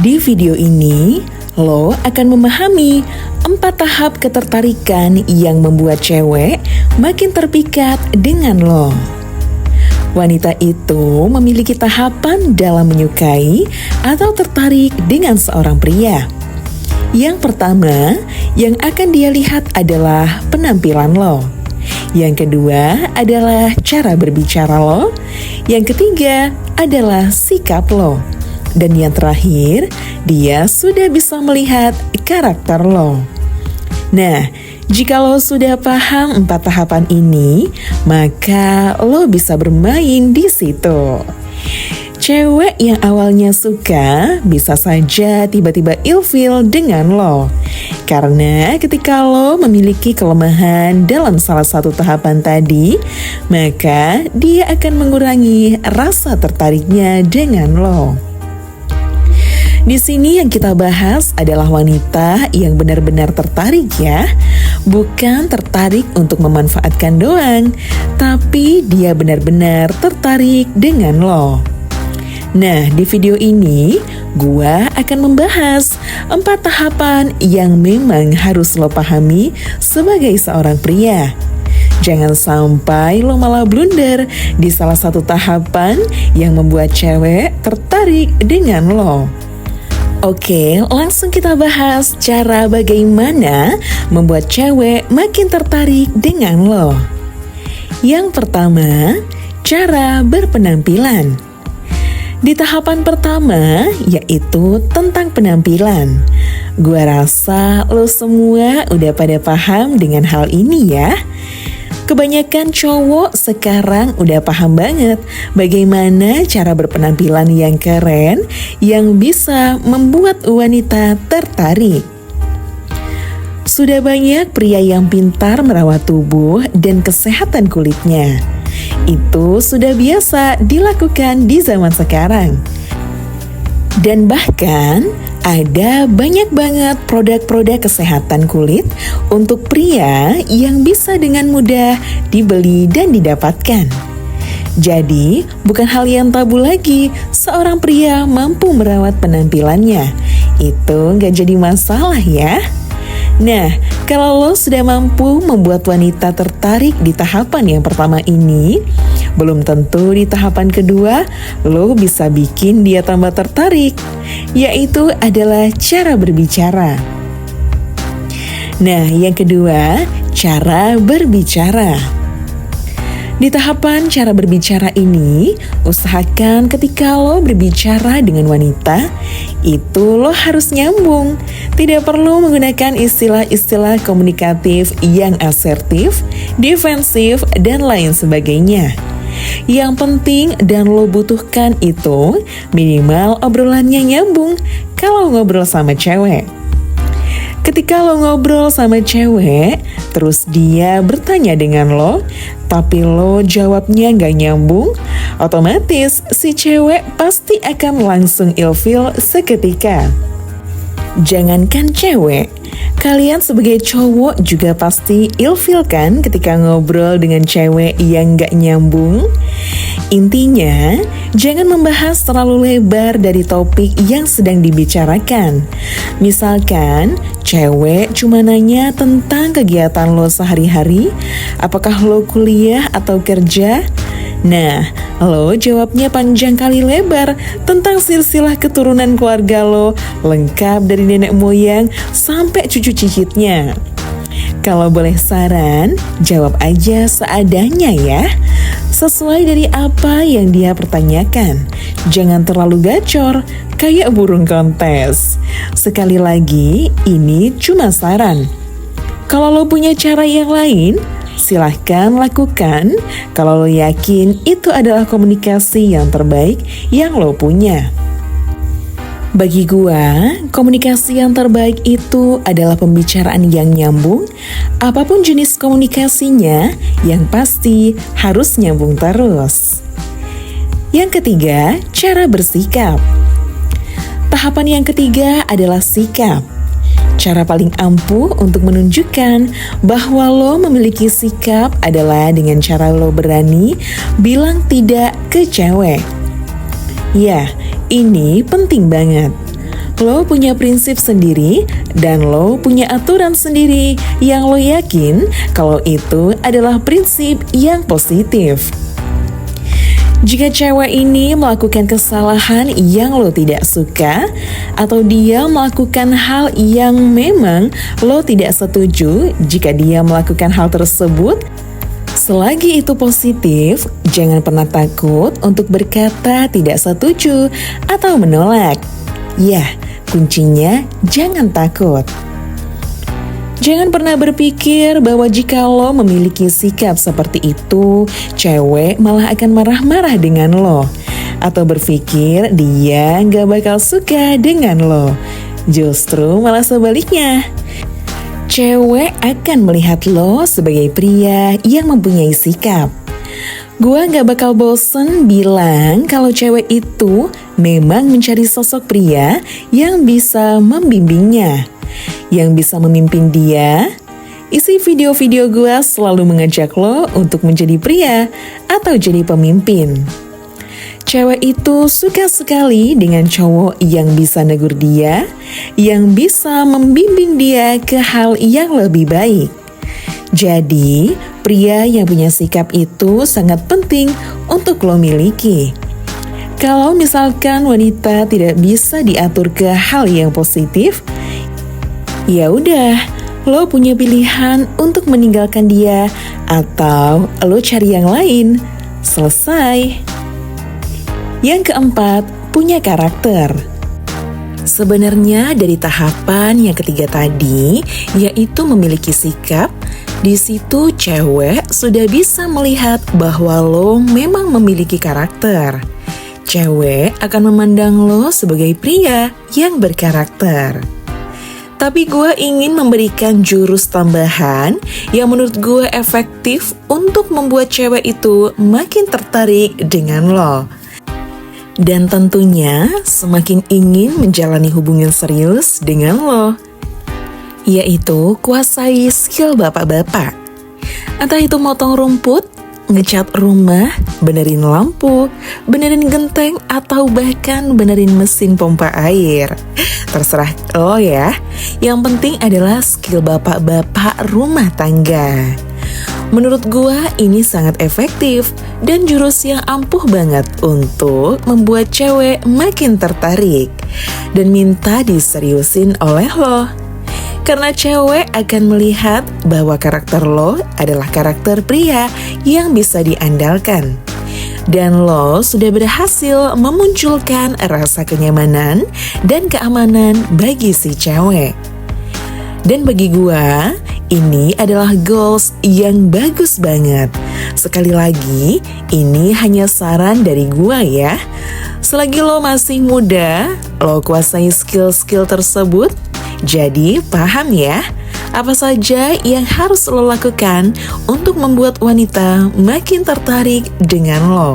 Di video ini, lo akan memahami 4 tahap ketertarikan yang membuat cewek makin terpikat dengan lo. Wanita itu memiliki tahapan dalam menyukai atau tertarik dengan seorang pria. Yang pertama, yang akan dia lihat adalah penampilan lo. Yang kedua adalah cara berbicara lo. Yang ketiga adalah sikap lo. Dan yang terakhir, dia sudah bisa melihat karakter lo. Nah, jika lo sudah paham 4 tahapan ini, maka lo bisa bermain di situ. Cewek yang awalnya suka bisa saja tiba-tiba ilfil dengan lo. Karena ketika lo memiliki kelemahan dalam salah satu tahapan tadi, maka dia akan mengurangi rasa tertariknya dengan lo. Di sini yang kita bahas adalah wanita yang benar-benar tertarik ya. Bukan tertarik untuk memanfaatkan doang, tapi dia benar-benar tertarik dengan lo. Nah, di video ini gua akan membahas 4 tahapan yang memang harus lo pahami sebagai seorang pria. Jangan sampai lo malah blunder di salah satu tahapan yang membuat cewek tertarik dengan lo. Oke, langsung kita bahas cara bagaimana membuat cewek makin tertarik dengan lo. Yang pertama, cara berpenampilan. Di tahapan pertama, yaitu tentang penampilan. Gua rasa lo semua udah pada paham dengan hal ini ya. Kebanyakan cowok sekarang udah paham banget bagaimana cara berpenampilan yang keren yang bisa membuat wanita tertarik. Sudah banyak pria yang pintar merawat tubuh dan kesehatan kulitnya. Itu sudah biasa dilakukan di zaman sekarang. Dan bahkan ada banyak banget produk-produk kesehatan kulit untuk pria yang bisa dengan mudah dibeli dan didapatkan. Jadi, bukan hal yang tabu lagi seorang pria mampu merawat penampilannya. Itu nggak jadi masalah ya. Nah, kalau lo sudah mampu membuat wanita tertarik di tahapan yang pertama ini, belum tentu di tahapan kedua lo bisa bikin dia tambah tertarik, yaitu adalah cara berbicara. Nah, yang kedua, cara berbicara. Di tahapan cara berbicara ini, usahakan ketika lo berbicara dengan wanita, itu lo harus nyambung. Tidak perlu menggunakan istilah-istilah komunikatif yang asertif, defensif, dan lain sebagainya. Yang penting dan lo butuhkan itu minimal obrolannya nyambung kalau ngobrol sama cewek. Ketika lo ngobrol sama cewek, terus dia bertanya dengan lo, tapi lo jawabnya gak nyambung, otomatis si cewek pasti akan langsung ilfil seketika. Jangankan cewek, kalian sebagai cowok juga pasti ilfil kan ketika ngobrol dengan cewek yang gak nyambung? Intinya, jangan membahas terlalu lebar dari topik yang sedang dibicarakan. Misalkan, cewek cuma nanya tentang kegiatan lo sehari-hari, apakah lo kuliah atau kerja? Nah, lo jawabnya panjang kali lebar tentang silsilah keturunan keluarga lo, lengkap dari nenek moyang sampai cucu cicitnya. Kalau boleh saran, jawab aja seadanya ya. Sesuai dari apa yang dia pertanyakan. Jangan terlalu gacor, kayak burung kontes. Sekali lagi, ini cuma saran. Kalau lo punya cara yang lain, silahkan lakukan. Kalau lo yakin itu adalah komunikasi yang terbaik yang lo punya. Bagi gua, komunikasi yang terbaik itu adalah pembicaraan yang nyambung. Apapun jenis komunikasinya, yang pasti harus nyambung terus. Yang ketiga, cara bersikap. Tahapan yang ketiga adalah sikap. Cara paling ampuh untuk menunjukkan bahwa lo memiliki sikap adalah dengan cara lo berani bilang tidak ke cewek. Ya, ini penting banget. lo punya prinsip sendiri dan lo punya aturan sendiri yang lo yakin kalau itu adalah prinsip yang positif. Jika cewek ini melakukan kesalahan yang lo tidak suka, atau dia melakukan hal yang memang lo tidak setuju jika dia melakukan hal tersebut, selagi itu positif, jangan pernah takut untuk berkata tidak setuju atau menolak. Ya, kuncinya jangan takut. Jangan pernah berpikir bahwa jika lo memiliki sikap seperti itu, cewek malah akan marah-marah dengan lo. Atau berpikir dia gak bakal suka dengan lo. Justru malah sebaliknya. Cewek akan melihat lo sebagai pria yang mempunyai sikap. Gua gak bakal bosen bilang kalau cewek itu memang mencari sosok pria yang bisa membimbingnya, yang bisa memimpin dia. Isi video-video gua selalu mengajak lo untuk menjadi pria atau jadi pemimpin. Cewek itu suka sekali dengan cowok yang bisa negur dia, yang bisa membimbing dia ke hal yang lebih baik. Jadi, pria yang punya sikap itu sangat penting untuk lo miliki. Kalau misalkan wanita tidak bisa diatur ke hal yang positif, ya udah, lo punya pilihan untuk meninggalkan dia atau lo cari yang lain. Selesai. Yang keempat, punya karakter. Sebenarnya dari tahapan yang ketiga tadi, yaitu memiliki sikap, di situ cewek sudah bisa melihat bahwa lo memang memiliki karakter. Cewek akan memandang lo sebagai pria yang berkarakter. Tapi gue ingin memberikan jurus tambahan yang menurut gue efektif untuk membuat cewek itu makin tertarik dengan lo. Dan tentunya semakin ingin menjalani hubungan serius dengan lo. Yaitu kuasai skill bapak-bapak. Entah itu motong rumput, ngecat rumah, benerin lampu, benerin genteng, atau bahkan benerin mesin pompa air. Terserah lo ya. Yang penting adalah skill bapak-bapak rumah tangga. Menurut gua ini sangat efektif dan jurus yang ampuh banget untuk membuat cewek makin tertarik dan minta diseriusin oleh lo. Karena cewek akan melihat bahwa karakter lo adalah karakter pria yang bisa diandalkan. Dan lo sudah berhasil memunculkan rasa kenyamanan dan keamanan bagi si cewek. Dan bagi gua, ini adalah goals yang bagus banget. Sekali lagi, ini hanya saran dari gua ya. Selagi lo masih muda, lo kuasai skill-skill tersebut. Jadi paham ya, apa saja yang harus lo lakukan untuk membuat wanita makin tertarik dengan lo.